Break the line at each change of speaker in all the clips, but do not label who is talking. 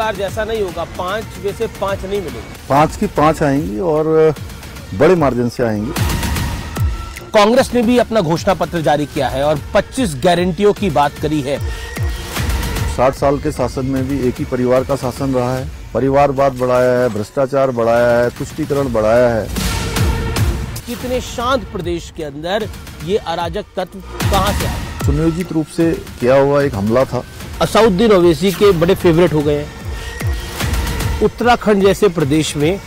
बार जैसा नहीं होगा, 5 में से 5 नहीं मिलेंगे।
5 की 5 आएंगी और बड़े मार्जिन से आएंगी।
कांग्रेस ने भी अपना घोषणा पत्र जारी किया है और 25 गारंटियों की बात करी है।
60 साल के शासन में भी एक ही परिवार का शासन रहा है। परिवारवाद बढ़ाया है, भ्रष्टाचार बढ़ाया है, तुष्टीकरण बढ़ाया है।
कितने शांत प्रदेश के अंदर ये अराजक तत्व कहां से आए?
सुनियोजित रूप से किया हुआ एक हमला था।
असउद्दीन ओवैसी के बड़े फेवरेट हो गए हैं। उत्तराखंड जैसे प्रदेश में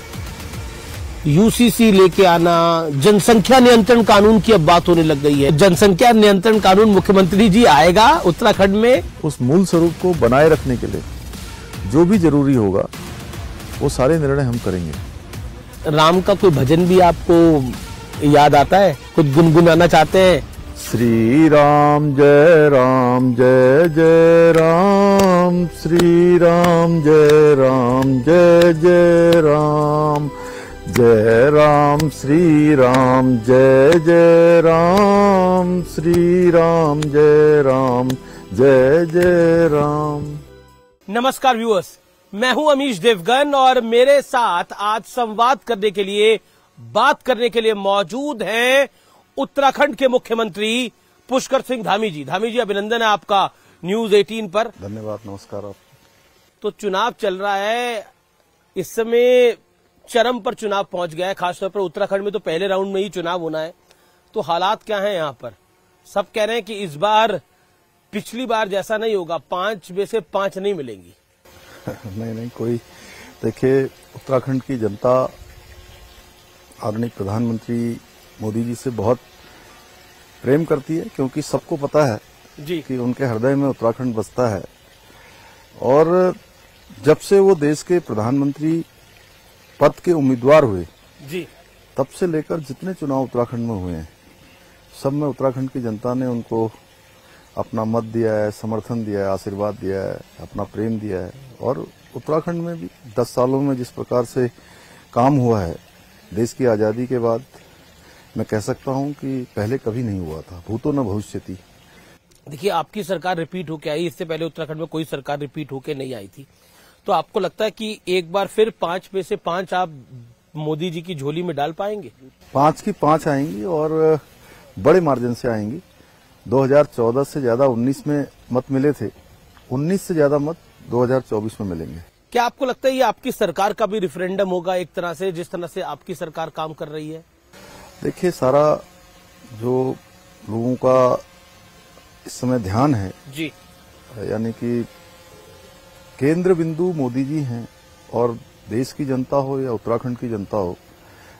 यूसीसी लेके आना, जनसंख्या नियंत्रण कानून की अब बात होने लग गई है। जनसंख्या नियंत्रण कानून मुख्यमंत्री जी आएगा उत्तराखंड में।
उस मूल स्वरूप को बनाए रखने के लिए जो भी जरूरी होगा वो सारे निर्णय हम करेंगे।
राम का कोई भजन भी आपको याद आता है? कुछ गुनगुनाना चाहते हैं?
श्री राम जय जय राम, श्री राम जय जय राम, जय राम श्री राम जय राम, श्री राम जय राम।
नमस्कार व्यूअर्स, मैं हूं अमीश देवगन और मेरे साथ आज संवाद करने के लिए, बात करने के लिए मौजूद हैं उत्तराखंड के मुख्यमंत्री पुष्कर सिंह धामी जी। धामी जी, अभिनंदन है आपका न्यूज 18 पर।
धन्यवाद, नमस्कार। आप
तो चुनाव चल रहा है, इस समय चरम पर चुनाव पहुंच गया है। खासतौर पर उत्तराखंड में तो पहले राउंड में ही चुनाव होना है। तो हालात क्या हैं यहाँ पर? सब कह रहे हैं कि इस बार पिछली बार जैसा नहीं होगा, 5 में से 5 नहीं मिलेंगी।
नहीं, कोई देखिए, उत्तराखंड की जनता आदरणीय प्रधानमंत्री मोदी जी से बहुत प्रेम करती है, क्योंकि सबको पता है जी कि उनके हृदय में उत्तराखंड बसता है। और जब से वो देश के प्रधानमंत्री पद के उम्मीदवार हुए
जी,
तब से लेकर जितने चुनाव उत्तराखंड में हुए हैं, सब में उत्तराखंड की जनता ने उनको अपना मत दिया है, समर्थन दिया है, आशीर्वाद दिया है, अपना प्रेम दिया है। और उत्तराखंड में भी 10 सालों में जिस प्रकार से काम हुआ है देश की आजादी के बाद, मैं कह सकता हूं कि पहले कभी नहीं हुआ था। भूतो न भविष्यति।
देखिए, आपकी सरकार रिपीट होके आई, इससे पहले उत्तराखंड में कोई सरकार रिपीट होके नहीं आई थी। तो आपको लगता है कि एक बार फिर 5 में से 5 आप मोदी जी की झोली में डाल पाएंगे?
5 की 5 आएंगी और बड़े मार्जिन से आएंगी। 2014 से ज्यादा 19 में मत मिले थे, 19 से ज्यादा मत 2024 में मिलेंगे।
क्या आपको लगता है ये आपकी सरकार का भी रिफरेंडम होगा एक तरह से, जिस तरह से आपकी सरकार काम कर रही है?
देखिए, सारा जो लोगों का इस समय ध्यान है
जी,
यानी कि केंद्र बिंदु मोदी जी हैं। और देश की जनता हो या उत्तराखंड की जनता हो,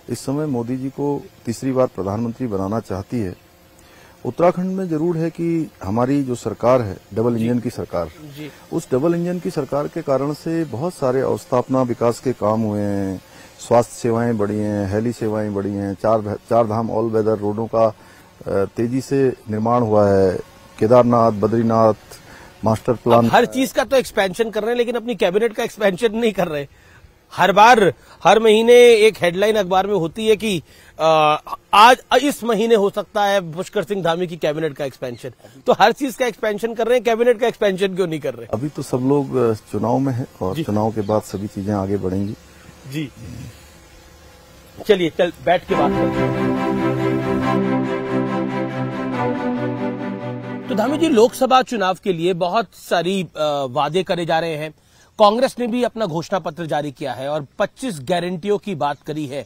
इस समय मोदी जी को तीसरी बार प्रधानमंत्री बनाना चाहती है। उत्तराखंड में जरूर है कि हमारी जो सरकार है, डबल इंजन की सरकार, उस डबल इंजन की सरकार के कारण से बहुत सारे अवस्थापना विकास के काम हुए हैं। स्वास्थ्य सेवाएं बढ़ी हैं, हेली सेवाएं बढ़ी हैं, चार धाम ऑल वेदर रोडों का तेजी से निर्माण हुआ है। केदारनाथ, बद्रीनाथ मास्टर प्लान,
हर चीज का तो एक्सपेंशन कर रहे हैं, लेकिन अपनी कैबिनेट का एक्सपेंशन नहीं कर रहे। हर महीने एक हेडलाइन अखबार में होती है कि आज इस महीने हो सकता है पुष्कर सिंह धामी की कैबिनेट का एक्सपेंशन। तो हर चीज का एक्सपेंशन कर रहे हैं, कैबिनेट का एक्सपेंशन क्यों नहीं कर रहे?
अभी तो सब लोग चुनाव में है और चुनाव के बाद सभी चीजें आगे बढ़ेंगी।
जी, चलिए बैठ के बात करते हैं। तो धामी जी, लोकसभा चुनाव के लिए बहुत सारी वादे करे जा रहे हैं। कांग्रेस ने भी अपना घोषणा पत्र जारी किया है और 25 गारंटियों की बात करी है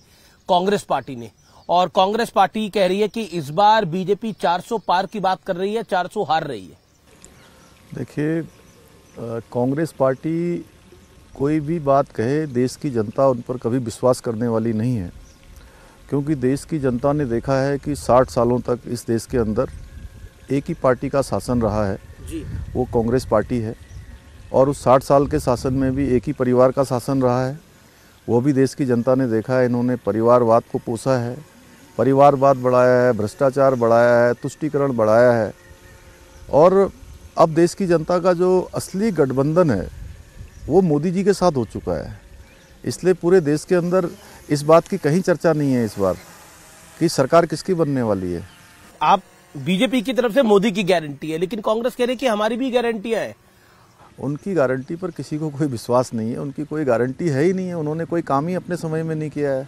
कांग्रेस पार्टी ने। और कांग्रेस पार्टी कह रही है कि इस बार बीजेपी 400 पार की बात कर रही है, 400 हार रही है।
देखिए, कांग्रेस पार्टी कोई भी बात कहे, देश की जनता उन पर कभी विश्वास करने वाली नहीं है। क्योंकि देश की जनता ने देखा है कि 60 सालों तक इस देश के अंदर एक ही पार्टी का शासन रहा है जी, वो कांग्रेस पार्टी है। और उस 60 साल के शासन में भी एक ही परिवार का शासन रहा है, वो भी देश की जनता ने देखा है। इन्होंने परिवारवाद को पोसा है, परिवारवाद बढ़ाया है, भ्रष्टाचार बढ़ाया है, तुष्टीकरण बढ़ाया है। और अब देश की जनता का जो असली गठबंधन है वो मोदी जी के साथ हो चुका है। इसलिए पूरे देश के अंदर इस बात की कहीं चर्चा नहीं है इस बार कि सरकार किसकी बनने वाली है।
आप बीजेपी की तरफ से मोदी की गारंटी है, लेकिन कांग्रेस कह रही है कि हमारी भी गारंटियां हैं।
उनकी गारंटी पर किसी को कोई विश्वास नहीं है, उनकी कोई गारंटी है ही नहीं है। उन्होंने कोई काम ही अपने समय में नहीं किया है।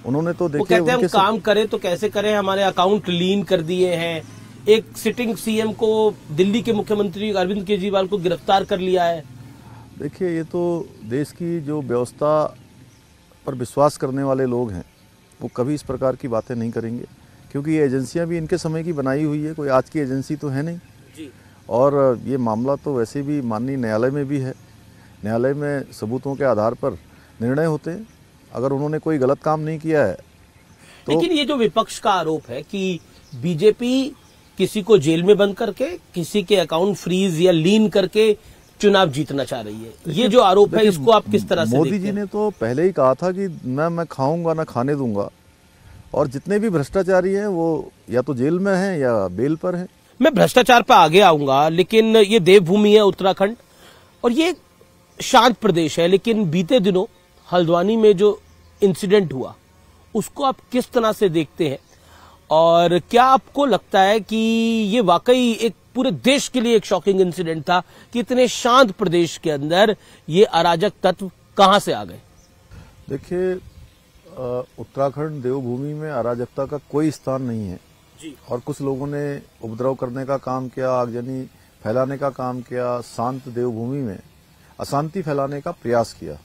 उन्होंने तो
वो
देखिए
कहते हैं हम काम करें तो कैसे करें, हमारे अकाउंट लीन कर दिए हैं। एक सिटिंग सीएम को, दिल्ली के मुख्यमंत्री अरविंद केजरीवाल को गिरफ्तार कर लिया है।
देखिए, ये तो देश की जो व्यवस्था पर विश्वास करने वाले लोग हैं वो कभी इस प्रकार की बातें नहीं करेंगे, क्योंकि ये एजेंसियां भी इनके समय की बनाई हुई है, कोई आज की एजेंसी तो है नहीं
जी।
और ये मामला तो वैसे भी माननीय न्यायालय में भी है। न्यायालय में सबूतों के आधार पर निर्णय होते हैं। अगर उन्होंने कोई गलत काम नहीं किया है तो।
लेकिन ये जो विपक्ष का आरोप है कि बीजेपी किसी को जेल में बंद करके, किसी के अकाउंट फ्रीज या लीन करके चुनाव जीतना चाह रही है, ये जो आरोप है इसको आप किस तरह से देखते हैं?
मोदी जी ने तो पहले ही कहा था कि मैं खाऊंगा ना खाने दूंगा, और जितने भी भ्रष्टाचारी हैं वो या तो जेल में हैं या बेल पर हैं।
मैं भ्रष्टाचार पर आगे आऊंगा, लेकिन ये देवभूमि है उत्तराखंड और ये शांत प्रदेश है, लेकिन बीते दिनों हल्द्वानी में जो इंसिडेंट हुआ उसको आप किस तरह से देखते हैं, और क्या आपको लगता है कि ये वाकई एक पूरे देश के लिए एक शॉकिंग इंसिडेंट था कि इतने शांत प्रदेश के अंदर ये अराजक तत्व कहां से आ गए?
देखिए, उत्तराखंड देवभूमि में अराजकता का कोई स्थान नहीं है
जी।
और कुछ लोगों ने उपद्रव करने का काम किया, आगजनी फैलाने का काम किया, शांत देवभूमि में अशांति फैलाने का प्रयास किया,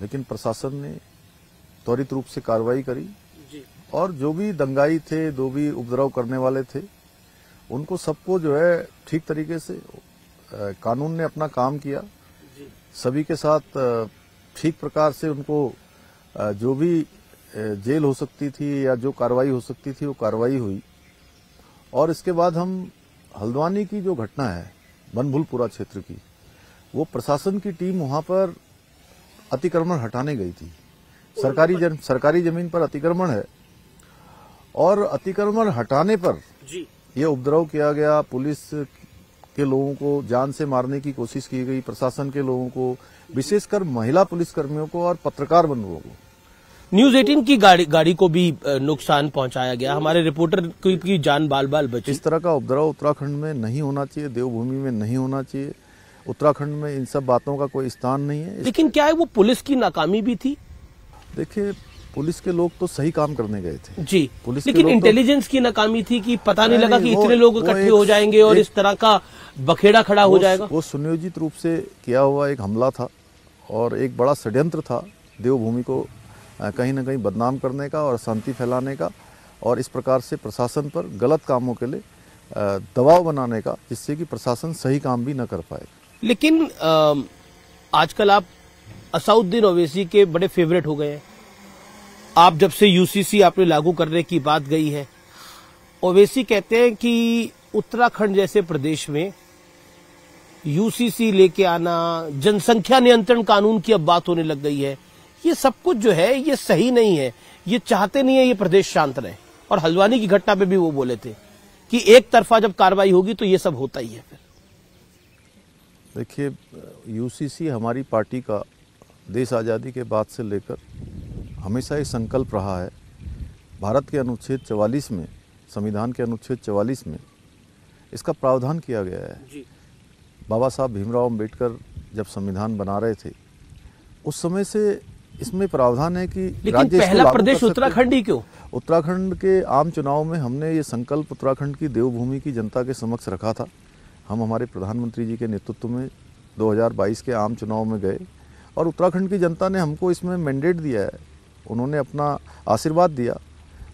लेकिन प्रशासन ने त्वरित रूप से कार्रवाई करी
जी।
और जो भी दंगाई थे, जो भी उपद्रव करने वाले थे, उनको सबको जो है ठीक तरीके से कानून ने अपना काम किया
जी।
सभी के साथ ठीक प्रकार से उनको जो भी जेल हो सकती थी या जो कार्रवाई हो सकती थी वो कार्रवाई हुई। और इसके बाद हम हल्द्वानी की जो घटना है बनभूलपुरा क्षेत्र की, वो प्रशासन की टीम वहां पर अतिक्रमण हटाने गई थी। सरकारी जमीन पर अतिक्रमण है और अतिक्रमण हटाने पर
जी।
ये उपद्रव किया गया। पुलिस के लोगों को जान से मारने की कोशिश की गई, प्रशासन के लोगों को, विशेषकर महिला पुलिसकर्मियों को और पत्रकार बंधुओं को।
न्यूज 18 की गाड़ी को भी नुकसान पहुंचाया गया, हमारे रिपोर्टर की जान बाल बाल बची।
इस तरह का उपद्रव उत्तराखंड में नहीं होना चाहिए, देवभूमि में नहीं होना चाहिए। उत्तराखंड में इन सब बातों का कोई स्थान नहीं है।
लेकिन क्या है, वो पुलिस की नाकामी भी थी?
देखिए, पुलिस के लोग तो सही काम करने गए थे
जी,
पुलिस
लेकिन इंटेलिजेंस की नाकामी थी कि पता नहीं लगा कि इतने लोग इकट्ठे हो जाएंगे और इस तरह का बखेड़ा खड़ा हो जाएगा।
वो सुनियोजित रूप से किया हुआ एक हमला था और एक बड़ा षड्यंत्र था देवभूमि को कहीं न कहीं बदनाम करने का और अशांति फैलाने का, और इस प्रकार से प्रशासन पर गलत कामों के लिए दबाव बनाने का, जिससे कि प्रशासन सही काम भी न कर पाए।
लेकिन आजकल आप असउद्दीन ओवैसी के बड़े फेवरेट हो गए हैं। आप जब से यूसीसी आपने लागू करने की बात गई है, ओवैसी कहते हैं कि उत्तराखंड जैसे प्रदेश में यूसीसी लेके आना, जनसंख्या नियंत्रण कानून की अब बात होने लग गई है, ये सब कुछ जो है ये सही नहीं है, ये चाहते नहीं है ये प्रदेश शांत रहे। और हल्द्वानी की घटना पे भी वो बोले थे कि एक तरफा जब कार्रवाई होगी तो ये सब होता ही है। फिर
देखिए, यूसीसी हमारी पार्टी का देश आज़ादी के बाद से लेकर हमेशा ये संकल्प रहा है। भारत के अनुच्छेद 44 में, संविधान के अनुच्छेद 44 में इसका प्रावधान किया गया है
जी।
बाबा साहब भीमराव अंबेडकर जब संविधान बना रहे थे उस समय से इसमें प्रावधान है कि
लेकिन पहला प्रदेश उत्तराखंड ही क्यों?
उत्तराखंड के आम चुनाव में हमने ये संकल्प उत्तराखंड की देवभूमि की जनता के समक्ष रखा था। हम हमारे प्रधानमंत्री जी के नेतृत्व में 2022 के आम चुनाव में गए और उत्तराखंड की जनता ने हमको इसमें मैंडेट दिया है, उन्होंने अपना आशीर्वाद दिया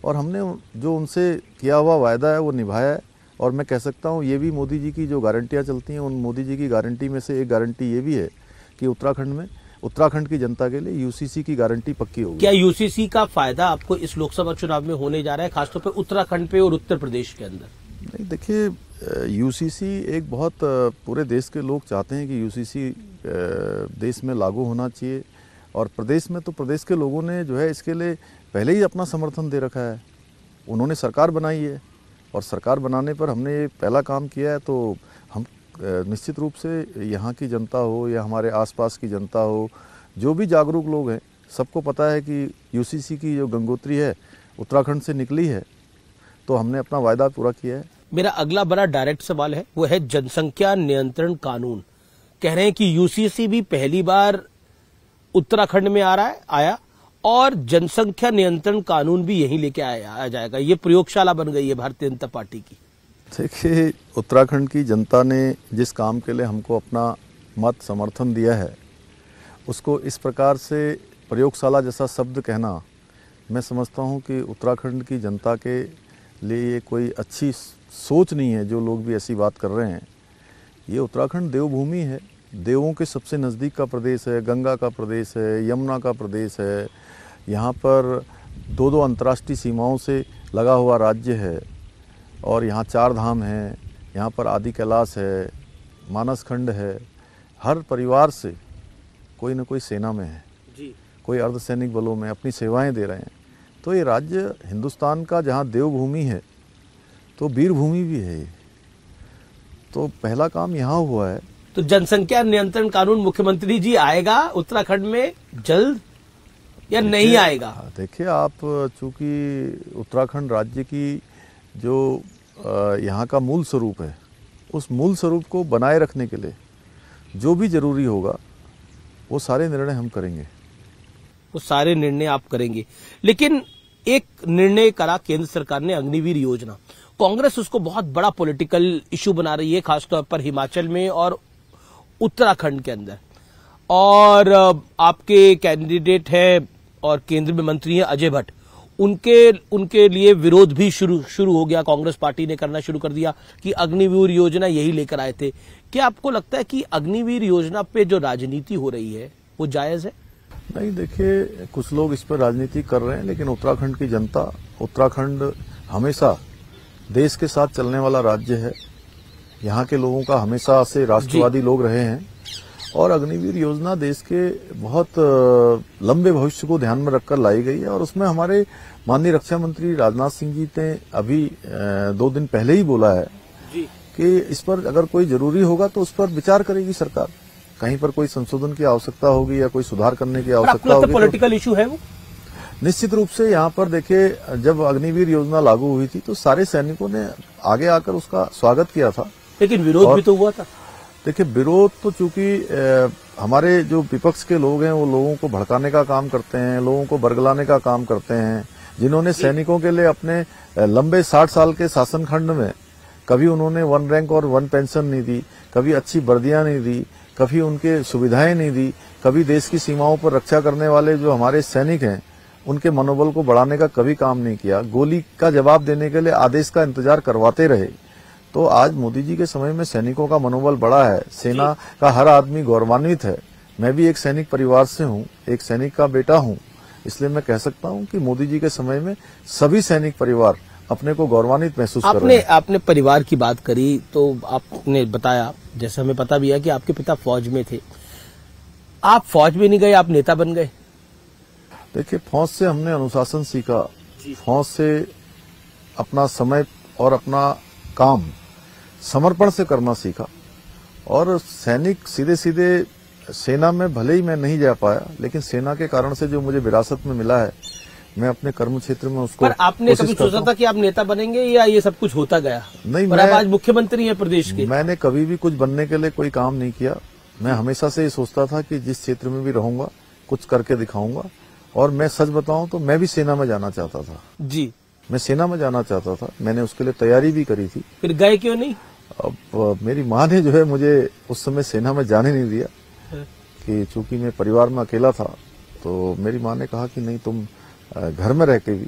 और हमने जो उनसे किया हुआ वायदा है वो निभाया है। और मैं कह सकता हूँ ये भी मोदी जी की जो गारंटियाँ चलती हैं, उन मोदी जी की गारंटी में से एक गारंटी ये भी है कि उत्तराखंड की जनता के लिए यूसीसी की गारंटी पक्की होगी।
क्या यूसीसी का फायदा आपको इस लोकसभा चुनाव में होने जा रहा है, खासतौर पर उत्तराखंड पे और उत्तर प्रदेश के अंदर?
नहीं, देखिए, यूसीसी एक बहुत पूरे देश के लोग चाहते हैं कि यूसीसी देश में लागू होना चाहिए और प्रदेश में तो प्रदेश के लोगों ने जो है इसके लिए पहले ही अपना समर्थन दे रखा है। उन्होंने सरकार बनाई है और सरकार बनाने पर हमने ये पहला काम किया है, तो हम निश्चित रूप से यहाँ की जनता हो या हमारे आसपास की जनता हो, जो भी जागरूक लोग हैं, सबको पता है कि यूसीसी की जो गंगोत्री है उत्तराखंड से निकली है, तो हमने अपना वायदा पूरा किया है।
मेरा अगला बड़ा डायरेक्ट सवाल है, वो है जनसंख्या नियंत्रण कानून। कह रहे हैं कि यूसीसी भी पहली बार उत्तराखंड में आया और जनसंख्या नियंत्रण कानून भी यहीं लेके आ जाएगा। ये प्रयोगशाला बन गई है भारतीय जनता पार्टी की।
देखिए, उत्तराखंड की जनता ने जिस काम के लिए हमको अपना मत समर्थन दिया है, उसको इस प्रकार से प्रयोगशाला जैसा शब्द कहना, मैं समझता हूँ कि उत्तराखंड की जनता के लिए ये कोई अच्छी सोच नहीं है। जो लोग भी ऐसी बात कर रहे हैं, ये उत्तराखंड देवभूमि है, देवों के सबसे नज़दीक का प्रदेश है, गंगा का प्रदेश है, यमुना का प्रदेश है। यहाँ पर दो अंतर्राष्ट्रीय सीमाओं से लगा हुआ राज्य है और यहाँ 4 धाम हैं, यहाँ पर आदि कैलाश है, मानस खंड है। हर परिवार से कोई न कोई सेना में है जी, कोई अर्धसैनिक बलों में अपनी सेवाएं दे रहे हैं। तो ये राज्य हिंदुस्तान का जहाँ देवभूमि है तो वीरभूमि भी है। तो पहला काम यहाँ हुआ है।
तो जनसंख्या नियंत्रण कानून मुख्यमंत्री जी आएगा उत्तराखंड में जल्द या नहीं आएगा?
देखिए, आप चूंकि उत्तराखंड राज्य की जो यहाँ का मूल स्वरूप है, उस मूल स्वरूप को बनाए रखने के लिए जो भी जरूरी होगा वो सारे निर्णय हम करेंगे।
वो सारे निर्णय आप करेंगे, लेकिन एक निर्णय करा केंद्र सरकार ने, अग्निवीर योजना। कांग्रेस उसको बहुत बड़ा पॉलिटिकल इशू बना रही है, खासतौर पर हिमाचल में और उत्तराखंड के अंदर। और आपके कैंडिडेट है और केंद्र में मंत्री हैं अजय भट्ट, उनके लिए विरोध भी शुरू हो गया। कांग्रेस पार्टी ने करना शुरू कर दिया कि अग्निवीर योजना यही लेकर आए थे। क्या आपको लगता है कि अग्निवीर योजना पे जो राजनीति हो रही है वो जायज है?
नहीं, देखिए, कुछ लोग इस पर राजनीति कर रहे हैं, लेकिन उत्तराखंड की जनता, उत्तराखंड हमेशा देश के साथ चलने वाला राज्य है। यहाँ के लोगों का हमेशा से राष्ट्रवादी लोग रहे हैं और अग्निवीर योजना देश के बहुत लंबे भविष्य को ध्यान में रखकर लाई गई है। और उसमें हमारे माननीय रक्षा मंत्री राजनाथ सिंह जी ने अभी 2 दिन पहले ही बोला है कि इस पर अगर कोई जरूरी होगा तो उस पर विचार करेगी सरकार। कहीं पर कोई संशोधन की आवश्यकता होगी या कोई सुधार करने की आवश्यकता होगी,
पॉलिटिकल इशू है वो
निश्चित रूप से। यहाँ पर देखिए, जब अग्निवीर योजना लागू हुई थी तो सारे सैनिकों ने आगे आकर उसका स्वागत किया था,
लेकिन विरोध भी तो हुआ था।
देखिए, विरोध तो चूंकि हमारे जो विपक्ष के लोग हैं वो लोगों को भड़काने का काम करते हैं, लोगों को बरगलाने का काम करते हैं। जिन्होंने सैनिकों के लिए अपने लंबे 60 साल के शासनखंड में कभी उन्होंने 1 रैंक और 1 पेंशन नहीं दी, कभी अच्छी वर्दियां नहीं दी, कभी उनके सुविधाएं नहीं दी, कभी देश की सीमाओं पर रक्षा करने वाले जो हमारे सैनिक हैं उनके मनोबल को बढ़ाने का कभी काम नहीं किया। गोली का जवाब देने के लिए आदेश का इंतजार करवाते रहे। तो आज मोदी जी के समय में सैनिकों का मनोबल बढ़ा है, सेना का हर आदमी गौरवान्वित है। मैं भी एक सैनिक परिवार से हूँ, एक सैनिक का बेटा हूँ, इसलिए मैं कह सकता हूँ कि मोदी जी के समय में सभी सैनिक परिवार अपने को गौरवान्वित महसूस कर रहे हैं।
आपने परिवार की बात करी तो आपने बताया, जैसे हमें पता भी है कि आपके पिता फौज में थे। आप फौज में नहीं गए, आप नेता बन गए।
देखिए, फौज से हमने अनुशासन सीखा, फौज से अपना समय और अपना काम समर्पण से करना सीखा। और सैनिक सीधे सीधे सेना में भले ही मैं नहीं जा पाया, लेकिन सेना के कारण से जो मुझे विरासत में मिला है, मैं अपने कर्म क्षेत्र में उसको।
पर आपने कभी सोचा था कि आप नेता बनेंगे या ये सब कुछ होता गया?
नहीं,
पर आप आज मुख्यमंत्री हैं प्रदेश के।
मैंने कभी भी कुछ बनने के लिए कोई काम नहीं किया। मैं हमेशा से ये सोचता था कि जिस क्षेत्र में भी रहूंगा कुछ करके दिखाऊंगा। और मैं सच बताऊं तो मैं भी सेना में जाना चाहता था
जी, मैं
सेना में जाना चाहता था। मैंने उसके लिए तैयारी भी करी थी।
फिर गए क्यों नहीं?
अब मेरी माँ ने जो है मुझे उस समय सेना में जाने नहीं दिया कि चूंकि मैं परिवार में अकेला था। तो मेरी माँ ने कहा कि नहीं, तुम घर में रह के भी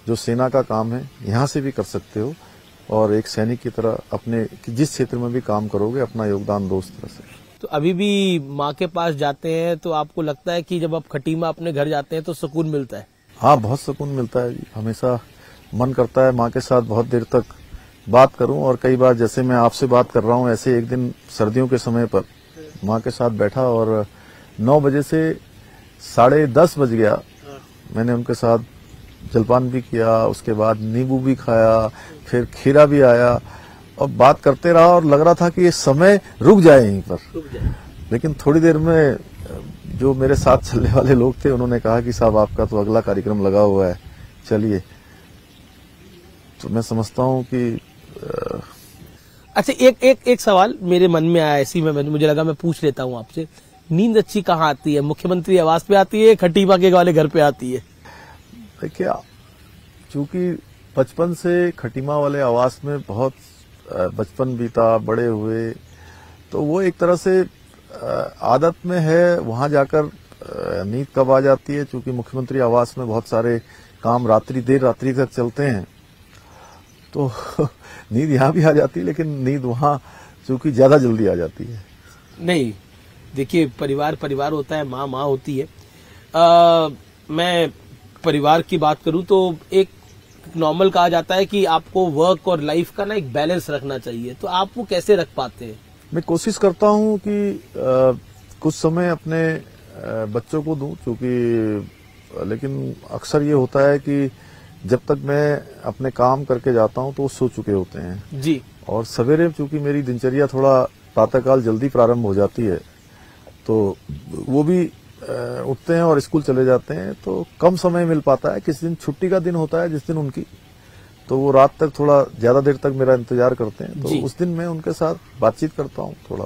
जो सेना का काम है यहाँ से भी कर सकते हो और एक सैनिक की तरह अपने जिस क्षेत्र में भी काम करोगे अपना योगदान दो उस तरह से।
तो अभी भी माँ के पास जाते हैं तो आपको लगता है कि जब आप खटीमा अपने घर जाते हैं तो सुकून मिलता है?
हाँ, बहुत सुकून मिलता है जी। हमेशा मन करता है माँ के साथ बहुत देर तक बात करूं। और कई बार जैसे मैं आपसे बात कर रहा हूं, ऐसे एक दिन सर्दियों के समय पर माँ के साथ बैठा और 9 बजे से 10:30 बज गया। मैंने उनके साथ जलपान भी किया, उसके बाद नींबू भी खाया, फिर खीरा भी आया और बात करते रहा और लग रहा था कि ये समय रुक जाए यहीं पर। लेकिन थोड़ी देर में जो मेरे साथ चलने वाले लोग थे उन्होंने कहा कि साहब आपका तो अगला कार्यक्रम लगा हुआ है, चलिए। तो मैं समझता हूं कि
अच्छा, एक सवाल मेरे मन में आया, ऐसी में मुझे लगा मैं पूछ लेता हूँ आपसे। नींद अच्छी कहाँ आती है? मुख्यमंत्री आवास पे आती है, खटीमा के वाले घर पे आती है?
देखिए, चूंकि बचपन से खटीमा वाले आवास में बहुत बचपन बीता, बड़े हुए, तो वो एक तरह से आदत में है। वहां जाकर नींद कब आ जाती है, चूंकि मुख्यमंत्री आवास में बहुत सारे काम देर रात्रि तक चलते हैं, तो नींद यहाँ भी आ जाती है, लेकिन नींद वहां चूंकि ज्यादा जल्दी आ जाती है।
नहीं, देखिए, परिवार होता है, माँ होती है। मैं परिवार की बात करूं तो एक नॉर्मल कहा जाता है कि आपको वर्क और लाइफ का ना एक बैलेंस रखना चाहिए, तो आप वो कैसे रख पाते हैं?
मैं कोशिश करता हूं कि कुछ समय अपने बच्चों को दूं, क्योंकि लेकिन अक्सर ये होता है कि जब तक मैं अपने काम करके जाता हूं तो वो सो चुके होते हैं
जी।
और सवेरे चूंकि मेरी दिनचर्या थोड़ा प्रातःकाल जल्दी प्रारंभ हो जाती है, तो वो भी उठते हैं और स्कूल चले जाते हैं, तो कम समय मिल पाता है। किसी दिन छुट्टी का दिन होता है जिस दिन उनकी, तो वो रात तक थोड़ा ज्यादा देर तक मेरा इंतजार करते हैं, तो उस दिन मैं उनके साथ बातचीत करता हूँ, थोड़ा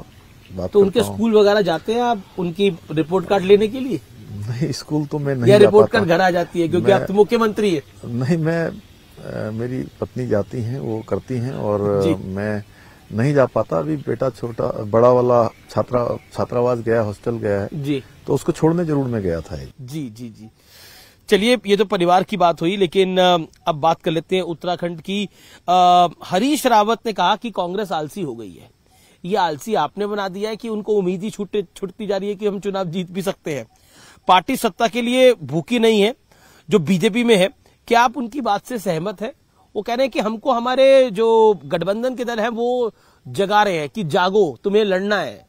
बात।
तो उनके स्कूल वगैरह जाते हैं आप उनकी रिपोर्ट कार्ड लेने के लिए?
नहीं, स्कूल तो मैं नहीं
या
जा
रिपोर्ट
पाता।
कार्ड घर आ जाती है क्योंकि आप तो मुख्यमंत्री है?
नहीं, मेरी पत्नी जाती हैं, वो करती हैं, और मैं नहीं जा पाता। अभी बेटा बड़ा वाला छात्रावास गया, हॉस्टल गया है
जी,
तो उसको छोड़ने जरूर मैं गया था।
जी जी जी। चलिए, ये तो परिवार की बात हुई, लेकिन अब बात कर लेते हैं उत्तराखंड की। हरीश रावत ने कहा कि कांग्रेस आलसी हो गई है। ये आलसी आपने बना दिया है कि उनको उम्मीद ही छूटती जा रही है कि हम चुनाव जीत भी सकते हैं। पार्टी सत्ता के लिए भूखी नहीं है जो बीजेपी में है। क्या आप उनकी बात से सहमत है? वो कह रहे हैं कि हमको हमारे जो गठबंधन के दल हैं वो जगा रहे हैं कि जागो, तुम्हें लड़ना है।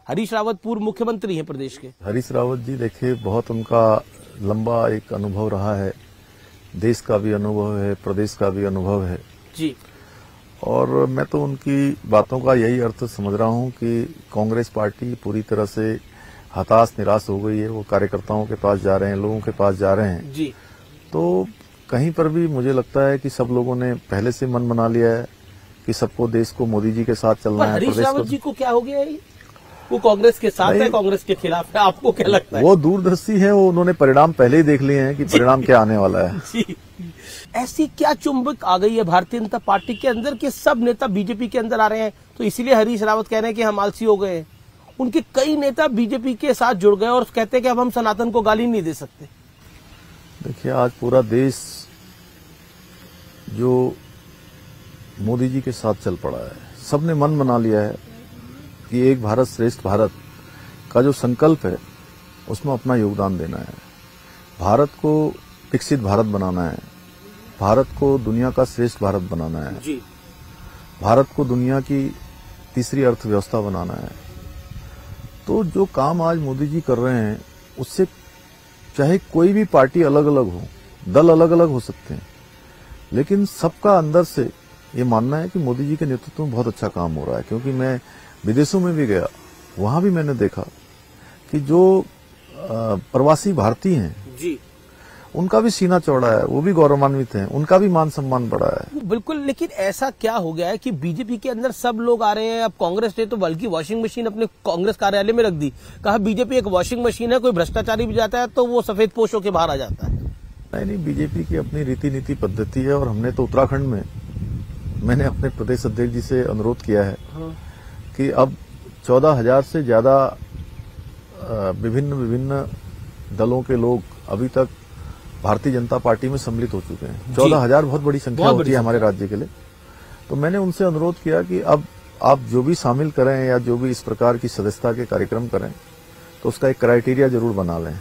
हरीश रावत पूर्व मुख्यमंत्री हैं प्रदेश के।
हरीश रावत जी, देखिए, बहुत उनका लंबा एक अनुभव रहा है, देश का भी अनुभव है, प्रदेश का भी अनुभव है
जी।
और मैं तो उनकी बातों का यही अर्थ समझ रहा हूं कि कांग्रेस पार्टी पूरी तरह से हताश निराश हो गई है। वो कार्यकर्ताओं के पास जा रहे हैं, लोगों के पास जा रहे हैं
जी।
तो कहीं पर भी मुझे लगता है कि सब लोगों ने पहले से मन बना लिया है कि सबको, देश को मोदी जी के साथ चलना है।
हरीश रावत जी को क्या हो गया है? वो कांग्रेस के साथ है, कांग्रेस के खिलाफ है, आपको क्या लगता है?
वो दूरदर्शी है, वो उन्होंने परिणाम पहले ही देख लिए हैं कि परिणाम क्या आने वाला है।
जी। ऐसी क्या चुंबक आ गई है भारतीय जनता पार्टी के अंदर कि सब नेता बीजेपी के अंदर आ रहे हैं? तो इसीलिए हरीश रावत कह रहे हैं कि हम आलसी हो गए। उनके कई नेता बीजेपी के साथ जुड़ गए और कहते हैं कि अब हम सनातन को गाली नहीं दे सकते।
देखिए, आज पूरा देश जो मोदी जी के साथ चल पड़ा है, सबने मन बना लिया है कि एक भारत श्रेष्ठ भारत का जो संकल्प है उसमें अपना योगदान देना है। भारत को विकसित भारत बनाना है, भारत को दुनिया का श्रेष्ठ भारत बनाना है
जी।
भारत को दुनिया की तीसरी अर्थव्यवस्था बनाना है। तो जो काम आज मोदी जी कर रहे हैं उससे चाहे कोई भी पार्टी अलग अलग हो, दल अलग अलग हो सकते हैं, लेकिन सबका अंदर से ये मानना है कि मोदी जी के नेतृत्व में बहुत अच्छा काम हो रहा है। क्योंकि मैं विदेशों में भी गया, वहां भी मैंने देखा कि जो प्रवासी भारतीय हैं
जी,
उनका भी सीना चौड़ा है, वो भी गौरवान्वित हैं, उनका भी मान सम्मान बढ़ा है।
बिल्कुल। लेकिन ऐसा क्या हो गया है कि बीजेपी के अंदर सब लोग आ रहे हैं? अब कांग्रेस ने तो बल्कि वॉशिंग मशीन अपने कांग्रेस कार्यालय में रख दी, कहा बीजेपी एक वॉशिंग मशीन है, कोई भ्रष्टाचारी भी जाता है तो वो सफेद पोश होकर बाहर आ जाता है।
नहीं, बीजेपी की अपनी रीति नीति पद्धति है और हमने तो उत्तराखंड में, मैंने अपने प्रदेश अध्यक्ष जी से अनुरोध किया है कि अब 14,000 से ज्यादा विभिन्न दलों के लोग अभी तक भारतीय जनता पार्टी में सम्मिलित हो चुके हैं। 14,000 बहुत बड़ी संख्या होती है हमारे राज्य के लिए। तो मैंने उनसे अनुरोध किया कि अब आप जो भी शामिल करें या जो भी इस प्रकार की सदस्यता के कार्यक्रम करें तो उसका एक क्राइटेरिया जरूर बना लें।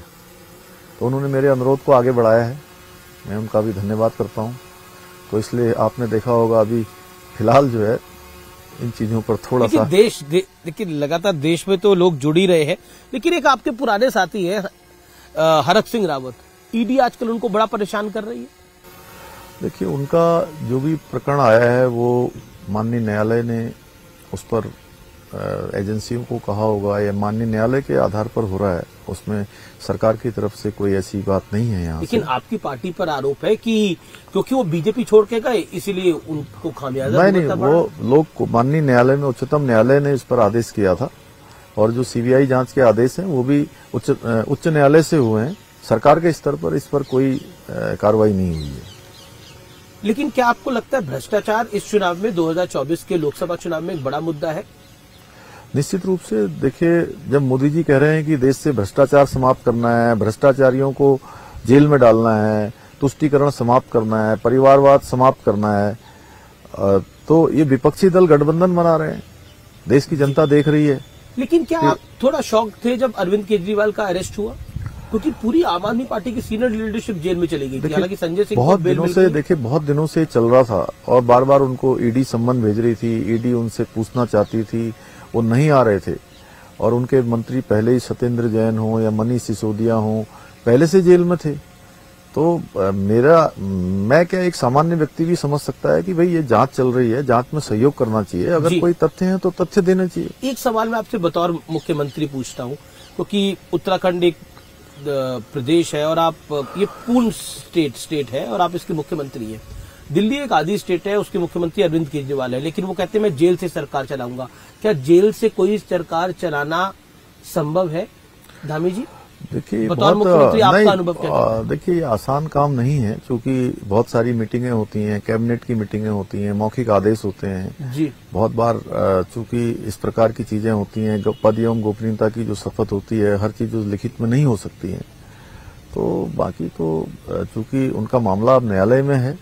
तो उन्होंने मेरे अनुरोध को आगे बढ़ाया है, मैं उनका भी धन्यवाद करता हूं। तो इसलिए आपने देखा होगा अभी फिलहाल जो है इन चीजों पर थोड़ा सा
लेकिन लगातार देश में तो लोग जुड़ ही रहे हैं। लेकिन एक आपके पुराने साथी है हरक सिंह रावत, ईडी आजकल उनको बड़ा परेशान कर रही है।
देखिए, उनका जो भी प्रकरण आया है वो माननीय न्यायालय ने उस पर एजेंसियों को कहा होगा या माननीय न्यायालय के आधार पर हो रहा है, उसमें सरकार की तरफ से कोई ऐसी बात नहीं है यहाँ।
लेकिन आपकी पार्टी पर आरोप है कि क्योंकि वो बीजेपी छोड़ के गए इसीलिए उनको खामियाजा
नहीं, वो लोग माननीय न्यायालय में, उच्चतम न्यायालय ने इस पर आदेश किया था और जो सीबीआई जांच के आदेश हैं वो भी उच्च न्यायालय से हुए हैं। सरकार के स्तर पर इस पर कोई कार्रवाई नहीं हुई है।
लेकिन क्या आपको लगता है भ्रष्टाचार इस चुनाव में 2024 के लोकसभा चुनाव में एक बड़ा मुद्दा है?
निश्चित रूप से देखिए, जब मोदी जी कह रहे हैं कि देश से भ्रष्टाचार समाप्त करना है, भ्रष्टाचारियों को जेल में डालना है, तुष्टीकरण समाप्त करना है, परिवारवाद समाप्त करना है, तो ये विपक्षी दल गठबंधन बना रहे हैं, देश की जनता देख रही है।
लेकिन क्या आप थोड़ा शॉक थे जब अरविंद केजरीवाल का अरेस्ट हुआ? क्योंकि पूरी आम आदमी पार्टी की सीनियर लीडरशिप जेल में चली गई थी, हालांकि संजय सिंह
बहुत दिनों से बहुत दिनों से चल रहा था और बार बार उनको ईडी सम्मन भेज रही थी, ईडी उनसे पूछना चाहती थी, वो नहीं आ रहे थे। और उनके मंत्री पहले ही सत्येंद्र जैन हो या मनीष सिसोदिया हो, पहले से जेल में थे। तो मैं क्या, एक सामान्य व्यक्ति भी समझ सकता है कि भाई ये जांच चल रही है, जांच में सहयोग करना चाहिए, अगर कोई तथ्य है तो तथ्य देने चाहिए।
एक सवाल मैं आपसे बतौर मुख्यमंत्री पूछता हूँ, क्योंकि उत्तराखंड एक प्रदेश है और आप, ये पूर्ण स्टेट है और आप इसके मुख्यमंत्री हैं। दिल्ली एक आधी स्टेट है, उसके मुख्यमंत्री अरविंद केजरीवाल है, लेकिन वो कहते हैं मैं जेल से सरकार चलाऊंगा। क्या जेल से कोई सरकार चलाना संभव है धामी जी?
देखिए,
बतौर मुख्यमंत्री आपका अनुभव क्या है?
देखिए, ये आसान काम नहीं है, क्योंकि बहुत सारी मीटिंगें होती हैं, कैबिनेट की मीटिंगें होती हैं, मौखिक आदेश होते हैं
जी।
बहुत बार चूंकि इस प्रकार की चीजें होती हैं, पद एवं गोपनीयता की जो शपथ होती है, हर चीज लिखित में नहीं हो सकती है। तो बाकी तो चूंकि उनका मामला अब न्यायालय में है,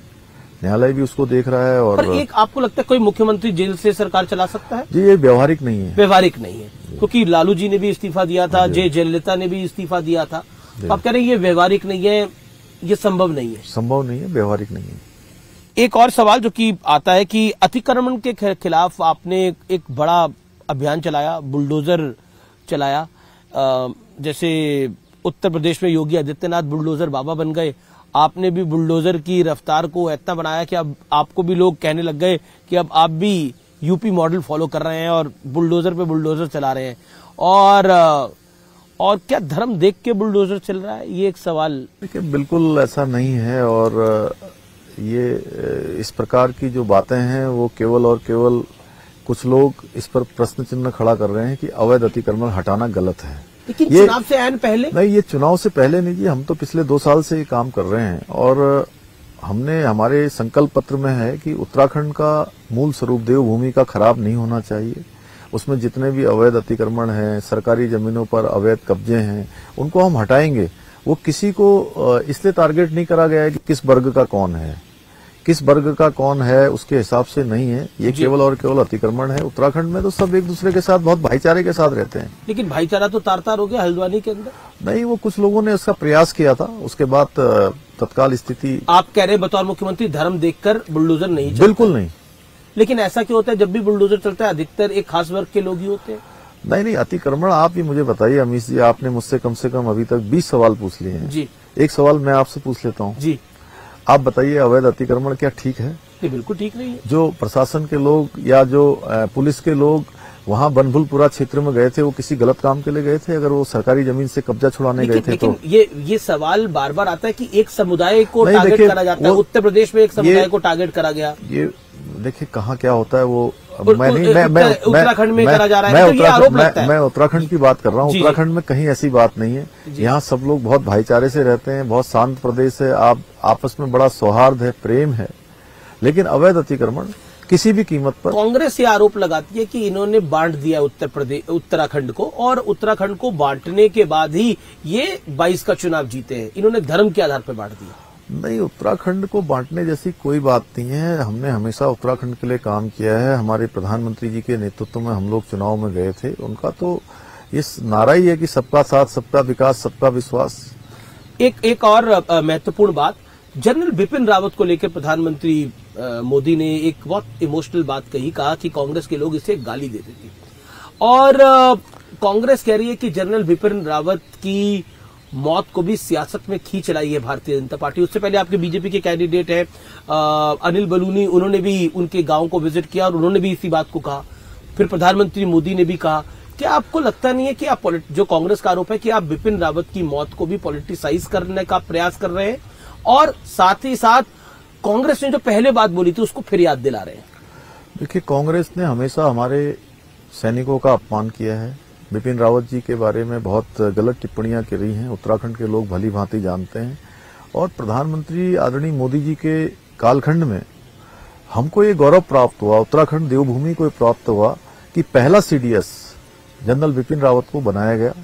न्यायालय भी उसको देख रहा है। और
पर एक आपको लगता है कोई मुख्यमंत्री जेल से सरकार चला सकता है?
जी, ये व्यवहारिक नहीं है।
व्यवहारिक नहीं है, क्योंकि लालू जी ने भी इस्तीफा दिया था, जयललिता ने भी इस्तीफा दिया था। तो आप कह रहे हैं ये व्यवहारिक नहीं है, ये संभव नहीं है?
संभव नहीं है, व्यवहारिक नहीं है।
एक और सवाल जो कि आता है कि अतिक्रमण के खिलाफ आपने एक बड़ा अभियान चलाया, बुलडोजर चलाया। जैसे उत्तर प्रदेश में योगी आदित्यनाथ बुलडोजर बाबा बन गए, आपने भी बुलडोजर की रफ्तार को इतना बनाया कि अब आपको भी लोग कहने लग गए कि अब आप भी यूपी मॉडल फॉलो कर रहे हैं और बुलडोजर पे बुलडोजर चला रहे हैं। और क्या धर्म देख के बुलडोजर चल रहा है, ये एक सवाल।
देखिए, बिल्कुल ऐसा नहीं है। और ये इस प्रकार की जो बातें हैं वो केवल और केवल कुछ लोग इस पर प्रश्न चिन्ह खड़ा कर रहे हैं कि अवैध अतिक्रमण हटाना गलत है।
लेकिन चुनाव से आने पहले
नहीं, ये चुनाव से पहले नहीं जी, हम तो पिछले 2 साल से ये काम कर रहे हैं और हमने, हमारे संकल्प पत्र में है कि उत्तराखंड का मूल स्वरूप देवभूमि का खराब नहीं होना चाहिए। उसमें जितने भी अवैध अतिक्रमण हैं, सरकारी जमीनों पर अवैध कब्जे हैं, उनको हम हटाएंगे। वो किसी को इसलिए टारगेट नहीं करा गया है कि किस वर्ग का कौन है, किस वर्ग का कौन है उसके हिसाब से नहीं है। ये केवल और केवल अतिक्रमण है। उत्तराखंड में तो सब एक दूसरे के साथ बहुत भाईचारे के साथ रहते हैं।
लेकिन भाईचारा तो तार तार हो गया हल्द्वानी के अंदर।
नहीं, वो कुछ लोगों ने उसका प्रयास किया था, उसके बाद तत्काल स्थिति।
आप कह रहे हैं बतौर मुख्यमंत्री धर्म देखकर बुलडोजर नहीं चलता?
बिल्कुल नहीं।
लेकिन ऐसा क्यों होता है, जब भी बुलडोजर चलता है अधिकतर एक खास वर्ग के लोग ही होते हैं?
नहीं, अतिक्रमण आप ही मुझे बताइए अमीश जी, आपने मुझसे कम से कम अभी तक 20 सवाल पूछ लिए हैं
जी।
एक सवाल मैं आपसे पूछ लेता हूँ
जी।
आप बताइए, अवैध अतिक्रमण क्या ठीक है?
ये बिल्कुल ठीक नहीं है।
जो प्रशासन के लोग या जो पुलिस के लोग वहां बनभुलपुरा क्षेत्र में गए थे, वो किसी गलत काम के लिए गए थे? अगर वो सरकारी जमीन से कब्जा छुड़ाने गए थे तो
ये सवाल बार बार आता है कि एक समुदाय को टारगेट करा जाता है। उत्तर प्रदेश में एक समुदाय को टारगेट करा गया।
ये देखिए कहाँ क्या होता है वो
उत्तराखंड में करा जा रहा है, तो ये आरोप लगता है।
मैं उत्तराखंड की बात कर रहा हूँ। उत्तराखंड में कहीं ऐसी बात नहीं है। यहाँ सब लोग बहुत भाईचारे से रहते हैं, बहुत शांत प्रदेश है, आप आपस में बड़ा सौहार्द है, प्रेम है। लेकिन अवैध अतिक्रमण किसी भी कीमत पर।
कांग्रेस ये आरोप लगाती है कि इन्होंने बांट दिया उत्तराखंड को, और उत्तराखंड को बांटने के बाद ही ये 22 का चुनाव जीते हैं। इन्होंने धर्म के आधार पर बांट दिया।
नहीं, उत्तराखंड को बांटने जैसी कोई बात नहीं है। हमने हमेशा उत्तराखंड के लिए काम किया है। हमारे प्रधानमंत्री जी के नेतृत्व में हम लोग चुनाव में गए थे। उनका तो इस नारा ही है कि सबका साथ, सबका विकास, सबका विश्वास।
एक और महत्वपूर्ण बात, जनरल बिपिन रावत को लेकर प्रधानमंत्री मोदी ने एक बहुत इमोशनल बात कही, कहा कि कांग्रेस के लोग इसे गाली देते थे। और कांग्रेस कह रही है कि जनरल बिपिन रावत की मौत को भी सियासत में खींच लाई है भारतीय जनता पार्टी। उससे पहले आपके बीजेपी के कैंडिडेट है अनिल बलूनी, उन्होंने भी उनके गांव को विजिट किया और उन्होंने भी इसी बात को कहा। फिर प्रधानमंत्री मोदी ने भी कहा। क्या आपको लगता नहीं है कि आप जो कांग्रेस का आरोप है कि आप बिपिन रावत की मौत को भी पॉलिटिसाइज करने का प्रयास कर रहे हैं, और साथ ही साथ कांग्रेस ने जो पहले बात बोली थी उसको फिर याद दिला रहे हैं?
देखिए, कांग्रेस ने हमेशा हमारे सैनिकों का अपमान किया है। बिपिन रावत जी के बारे में बहुत गलत टिप्पणियां की रही हैं, उत्तराखंड के लोग भली भांति जानते हैं। और प्रधानमंत्री आदरणीय मोदी जी के कालखंड में हमको ये गौरव प्राप्त हुआ, उत्तराखंड देवभूमि को प्राप्त हुआ कि पहला सीडीएस जनरल बिपिन रावत को बनाया गया।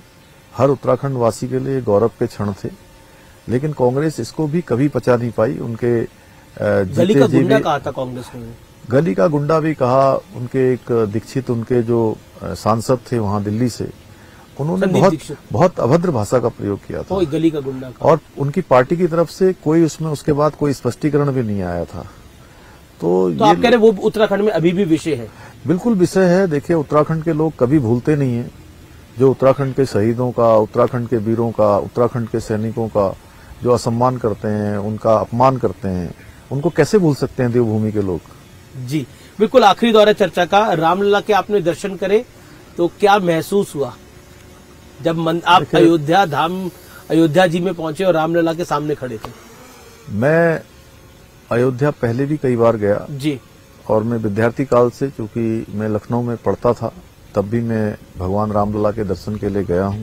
हर उत्तराखंड वासी के लिए गौरव के क्षण थे, लेकिन कांग्रेस इसको भी कभी पचा नहीं पाई। उनके
गली का गुंडा कहा था कांग्रेस ने,
गली का गुंडा भी कहा। उनके एक दीक्षित, उनके जो सांसद थे वहां दिल्ली से, उन्होंने बहुत अभद्र भाषा का प्रयोग किया था,
गली का गुंडा का।
और उनकी पार्टी की तरफ से कोई उसमें उसके बाद कोई स्पष्टीकरण भी नहीं आया था। तो
आप कह रहे वो उत्तराखंड में अभी भी विषय है?
बिल्कुल विषय है। देखिए, उत्तराखंड के लोग कभी भूलते नहीं है जो उत्तराखंड के शहीदों का, उत्तराखंड के वीरों का, उत्तराखंड के सैनिकों का जो असम्मान करते हैं, उनका अपमान करते हैं, उनको कैसे भूल सकते हैं देवभूमि के लोग?
जी बिल्कुल। आखिरी दौर है चर्चा का। रामलला के आपने दर्शन करे तो क्या महसूस हुआ जब आप अयोध्या जी में पहुंचे और रामलला के सामने खड़े थे?
मैं अयोध्या पहले भी कई बार गया
जी,
और मैं विद्यार्थी काल से, चूंकि मैं लखनऊ में पढ़ता था, तब भी मैं भगवान रामलला के दर्शन के लिए गया हूं।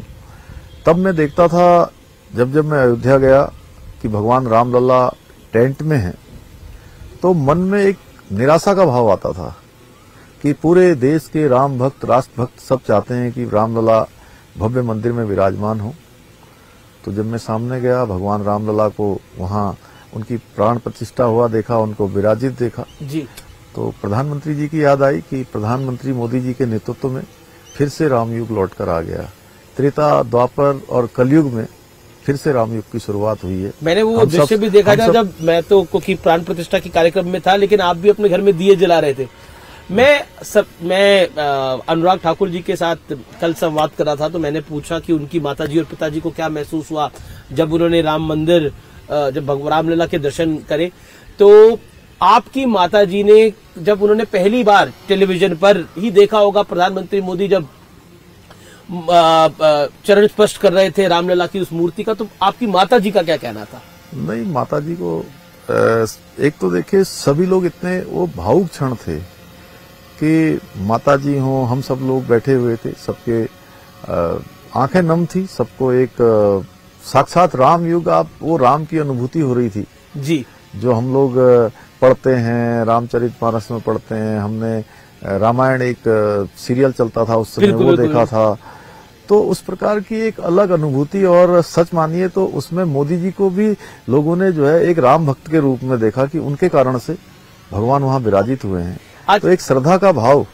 तब मैं देखता था, जब मैं अयोध्या गया, कि भगवान रामलला टेंट में हैं, तो मन में एक निराशा का भाव आता था कि पूरे देश के राम भक्त, राष्ट्र भक्त सब चाहते हैं कि रामलला भव्य मंदिर में विराजमान हो। तो जब मैं सामने गया, भगवान रामलला को वहां उनकी प्राण प्रतिष्ठा हुआ देखा, उनको विराजित देखा
जी,
तो प्रधानमंत्री जी की याद आई कि प्रधानमंत्री मोदी जी के नेतृत्व में फिर से रामयुग लौटकर आ गया। त्रेता, द्वापर और कलयुग में फिर से रामयुग की शुरुआत हुई है।
मैंने वो दृश्य भी देखा था जब मैं तो क्योंकि प्राण प्रतिष्ठा के कार्यक्रम में था, लेकिन आप भी अपने घर में दिए जला रहे थे। मैं अनुराग ठाकुर जी के साथ कल संवाद कर रहा था, तो मैंने पूछा कि उनकी माताजी और पिताजी को क्या महसूस हुआ जब उन्होंने राम मंदिर, जब रामलला के दर्शन करे। तो आपकी माताजी ने, जब उन्होंने पहली बार टेलीविजन पर ही देखा होगा प्रधानमंत्री मोदी जब चरण स्पष्ट कर रहे थे रामलला की उस मूर्ति का, तो आपकी माताजी का क्या कहना था?
नहीं, माताजी को एक तो देखिए, सभी लोग इतने वो भावुक क्षण थे कि माताजी हो, हम सब लोग बैठे हुए थे, सबके आंखें नम थी, सबको एक साक्षात राम युग, आप वो राम की अनुभूति हो रही थी
जी,
जो हम लोग पढ़ते हैं, रामचरितमानस में पढ़ते हैं। हमने रामायण, एक सीरियल चलता था उस समय, वो देखा था। तो उस प्रकार की एक अलग अनुभूति, और सच मानिए तो उसमें मोदी जी को भी लोगों ने जो है एक राम भक्त के रूप में देखा कि उनके कारण से भगवान वहां विराजित हुए हैं। तो एक श्रद्धा का भाव,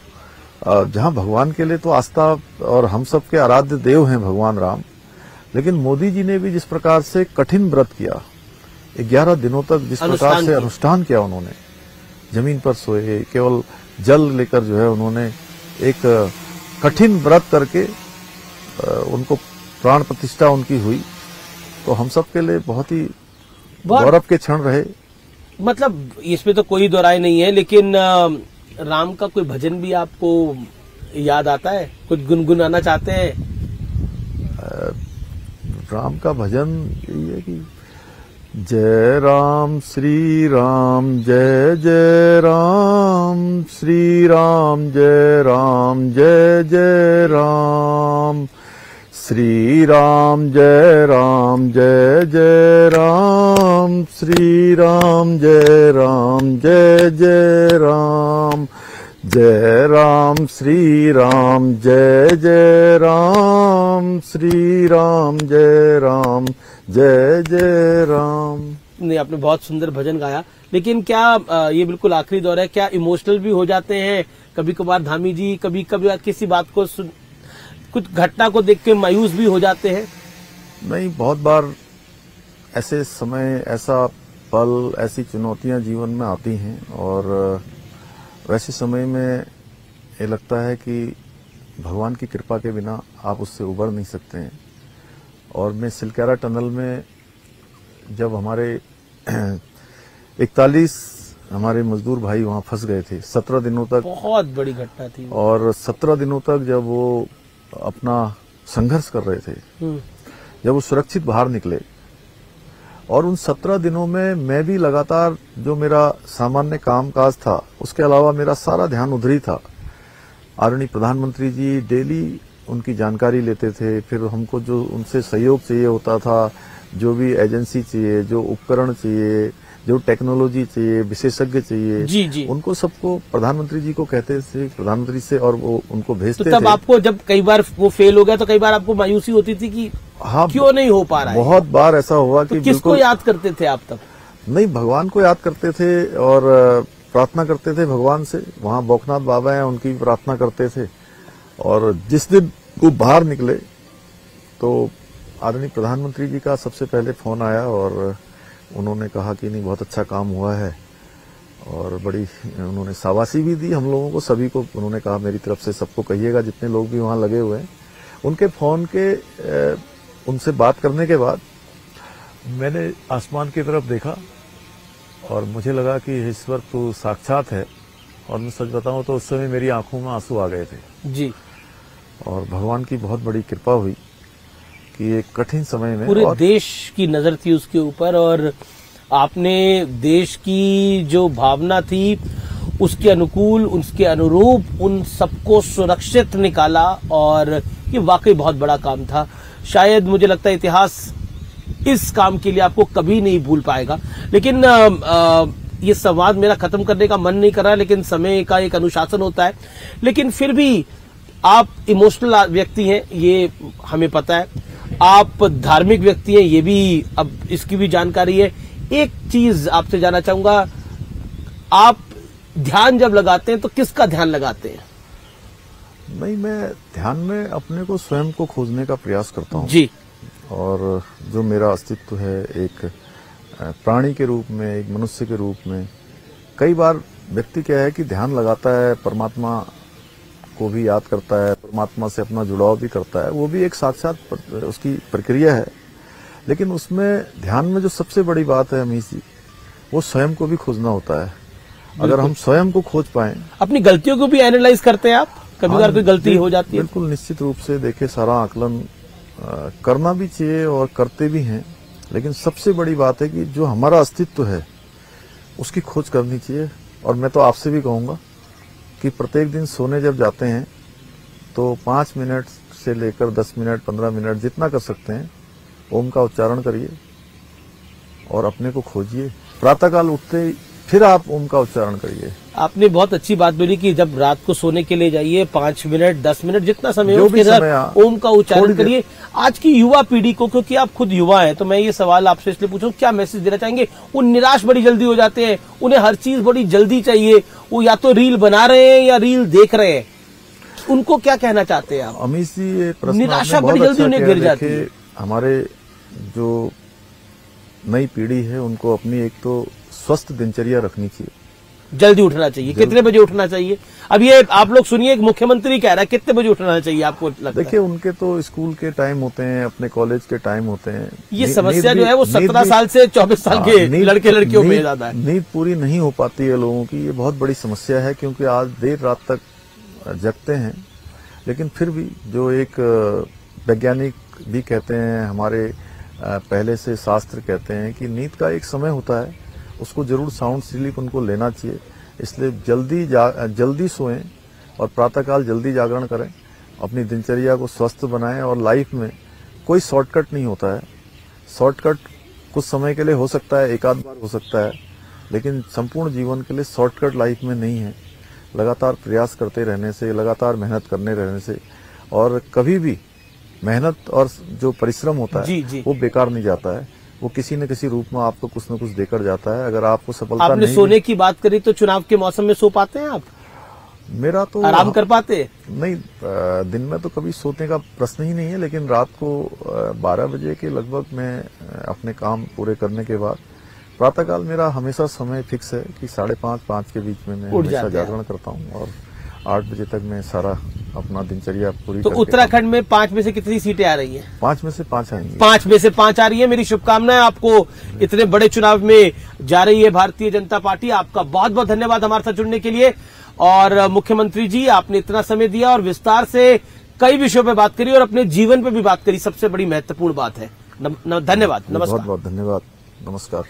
जहां भगवान के लिए तो आस्था, और हम सब के आराध्य देव हैं भगवान राम, लेकिन मोदी जी ने भी जिस प्रकार से कठिन व्रत किया, 11 दिनों तक जिस प्रकार से अनुष्ठान किया, उन्होंने जमीन पर सोए, केवल जल लेकर जो है उन्होंने एक कठिन व्रत करके उनको प्राण प्रतिष्ठा उनकी हुई, तो हम सब के लिए बहुत ही गौरव के क्षण रहे।
मतलब इसमें तो कोई दो राय नहीं है, लेकिन राम का कोई भजन भी आपको याद आता है? कुछ गुनगुनाना चाहते हैं?
राम का भजन यही है कि जय राम श्री राम, जय जय राम श्री राम, जय राम जय जय राम, श्री राम जय राम, जय जय राम, श्री राम जय राम, जय जय राम, जय राम श्री राम, जय जय राम, श्री राम जय राम, जय जय राम।
नहीं, आपने बहुत सुंदर भजन गाया, लेकिन क्या ये बिल्कुल आखिरी दौर है, क्या इमोशनल भी हो जाते हैं कभी कभार धामी जी? कभी कभी किसी बात को कुछ घटना को देख के मायूस भी हो जाते हैं?
नहीं, बहुत बार ऐसे समय, ऐसा पल, ऐसी चुनौतियां जीवन में आती हैं, और वैसे समय में ये लगता है कि भगवान की कृपा के बिना आप उससे उबर नहीं सकते हैं। और मैं सिलक्यारा टनल में जब हमारे 41 हमारे मजदूर भाई वहां फंस गए थे 17 दिनों तक।
बहुत बड़ी घटना थी।
और 17 दिनों तक जब वो अपना संघर्ष कर रहे थे, जब वो सुरक्षित बाहर निकले, और उन 17 दिनों में मैं भी लगातार जो मेरा सामान्य कामकाज था उसके अलावा मेरा सारा ध्यान उधर ही था। आदरणीय प्रधानमंत्री जी डेली उनकी जानकारी लेते थे, फिर हमको जो उनसे सहयोग चाहिए होता था, जो भी एजेंसी चाहिए, जो उपकरण चाहिए, जो टेक्नोलॉजी चाहिए, विशेषज्ञ चाहिए,
जी जी,
उनको सबको प्रधानमंत्री जी को कहते थे, प्रधानमंत्री से, और वो उनको भेजते थे।
तो तब आपको जब कई बार वो फेल हो गया तो कई बार आपको मायूसी होती थी कि
हाँ,
क्यों नहीं हो पा रहा है?
बहुत बार ऐसा हुआ कि
तो किसको याद करते थे आप तब?
नहीं, भगवान को याद करते थे और प्रार्थना करते थे भगवान से। वहां बौखनाथ बाबा हैं, उनकी प्रार्थना करते थे। और जिस दिन वो बाहर निकले तो आदरणीय प्रधानमंत्री जी का सबसे पहले फोन आया और उन्होंने कहा कि नहीं, बहुत अच्छा काम हुआ है, और बड़ी उन्होंने शाबाशी भी दी हम लोगों को, सभी को। उन्होंने कहा मेरी तरफ से सबको कहिएगा, जितने लोग भी वहां लगे हुए हैं। उनके फोन के उनसे बात करने के बाद मैंने आसमान की तरफ देखा और मुझे लगा कि ईश्वर तो साक्षात है। और मैं सच बताऊं तो उस समय मेरी आंखों में आंसू आ गए थे जी। और भगवान की बहुत बड़ी कृपा हुई कि एक कठिन समय में
पूरे देश की नजर थी उसके ऊपर, और आपने देश की जो भावना थी उसके अनुकूल, उसके अनुरूप उन सबको सुरक्षित निकाला, और ये वाकई बहुत बड़ा काम था। शायद मुझे लगता है इतिहास इस काम के लिए आपको कभी नहीं भूल पाएगा। लेकिन ये संवाद मेरा खत्म करने का मन नहीं कर रहा, लेकिन समय का एक अनुशासन होता है। लेकिन फिर भी आप इमोशनल व्यक्ति हैं, ये हमें पता है। आप धार्मिक व्यक्ति हैं, ये भी, अब इसकी भी जानकारी है। एक चीज आपसे जानना चाहूंगा, आप ध्यान जब लगाते हैं तो किसका ध्यान लगाते हैं?
नहीं, मैं ध्यान में अपने को स्वयं को खोजने का प्रयास करता हूँ
जी।
और जो मेरा अस्तित्व है एक प्राणी के रूप में, एक मनुष्य के रूप में। कई बार व्यक्ति क्या है कि ध्यान लगाता है, परमात्मा को भी याद करता है, परमात्मा से अपना जुड़ाव भी करता है, वो भी एक साक्षात उसकी प्रक्रिया है। लेकिन उसमें ध्यान में जो सबसे बड़ी बात है अमीश जी, वो स्वयं को भी खोजना होता है। अगर हम स्वयं को खोज पाएं,
अपनी गलतियों को भी एनालाइज करते हैं आप? कभी बार कोई गलती हो जाती है?
बिल्कुल, निश्चित रूप से। देखिए, सारा आकलन करना भी चाहिए और करते भी हैं। लेकिन सबसे बड़ी बात है कि जो हमारा अस्तित्व है उसकी खोज करनी चाहिए। और मैं तो आपसे भी कहूंगा कि प्रत्येक दिन सोने जब जाते हैं तो 5 मिनट से लेकर 10 मिनट, 15 मिनट, जितना कर सकते हैं, ओम का उच्चारण करिए और अपने को खोजिए। प्रातःकाल उठते फिर आप ओम का उच्चारण करिए।
आपने बहुत अच्छी बात बोली कि जब रात को सोने के लिए जाइए 5 मिनट, 10 मिनट, जितना समय हो उसके अंदर ओम का उच्चारण करिए। आज की युवा पीढ़ी को, क्योंकि आप खुद युवा हैं, तो मैं ये सवाल आपसे इसलिए पूछूं, क्या मैसेज देना चाहेंगे? वो निराश बड़ी जल्दी हो जाते हैं, उन्हें हर चीज बड़ी जल्दी चाहिए, वो या तो रील बना रहे हैं या रील देख रहे हैं, उनको क्या कहना चाहते हैं आप?
अमीश जी, ये प्रश्न
निराशा बड़ी जल्दी उन्हें गिर जाती है।
हमारे जो नई पीढ़ी है उनको अपनी एक तो स्वस्थ दिनचर्या रखनी चाहिए,
जल्दी उठना चाहिए। कितने बजे उठना चाहिए? अब ये आप लोग सुनिए, एक मुख्यमंत्री कह रहा है, कितने बजे उठना चाहिए आपको लगता है?
देखिए, उनके तो स्कूल के टाइम होते हैं, अपने कॉलेज के टाइम होते हैं।
ये समस्या जो है वो 17 साल से 24 साल के लड़के लड़कियों में ज्यादा है।
नींद पूरी नहीं हो पाती है लोगों की, ये बहुत बड़ी समस्या है, क्योंकि आज देर रात तक जगते हैं। लेकिन फिर भी जो एक वैज्ञानिक भी कहते हैं, हमारे पहले से शास्त्र कहते हैं कि नींद का एक समय होता है, उसको जरूर साउंड स्लीप उनको लेना चाहिए। इसलिए जल्दी सोएं और प्रातःकाल जल्दी जागरण करें, अपनी दिनचर्या को स्वस्थ बनाएं। और लाइफ में कोई शॉर्टकट नहीं होता है। शॉर्टकट कुछ समय के लिए हो सकता है, एक आध बार हो सकता है, लेकिन संपूर्ण जीवन के लिए शॉर्टकट लाइफ में नहीं है। लगातार प्रयास करते रहने से, लगातार मेहनत करने रहने से, और कभी भी मेहनत और जो परिश्रम होता है वो बेकार नहीं जाता है। वो किसी न किसी रूप में आपको कुछ न कुछ देकर जाता है। अगर आपको सफलता
आपने
नहीं,
सोने की बात करी तो चुनाव के मौसम में सो पाते हैं आप?
मेरा तो
आराम कर पाते?
नहीं, दिन में तो कभी सोने का प्रश्न ही नहीं है। लेकिन रात को 12 बजे के लगभग मैं अपने काम पूरे करने के बाद, प्रातःकाल मेरा हमेशा समय फिक्स है कि 5:30 5 के बीच में मैं हमेशा जागरण करता हूँ। और 8 बजे तक मैं सारा अपना दिनचर्या पूरी
तो उत्तराखंड में 5 में से कितनी सीटें आ रही हैं?
5 में से 5 आएंगी।
5 में से 5 आ रही है। मेरी शुभकामनाएं आपको, इतने बड़े चुनाव में जा रही है भारतीय जनता पार्टी। आपका बहुत बहुत धन्यवाद हमारे साथ जुड़ने के लिए। और मुख्यमंत्री जी, आपने इतना समय दिया और विस्तार से कई विषयों पे बात करी और अपने जीवन पे भी बात करी, सबसे बड़ी महत्वपूर्ण बात है। धन्यवाद, नमस्कार।
बहुत बहुत धन्यवाद, नमस्कार।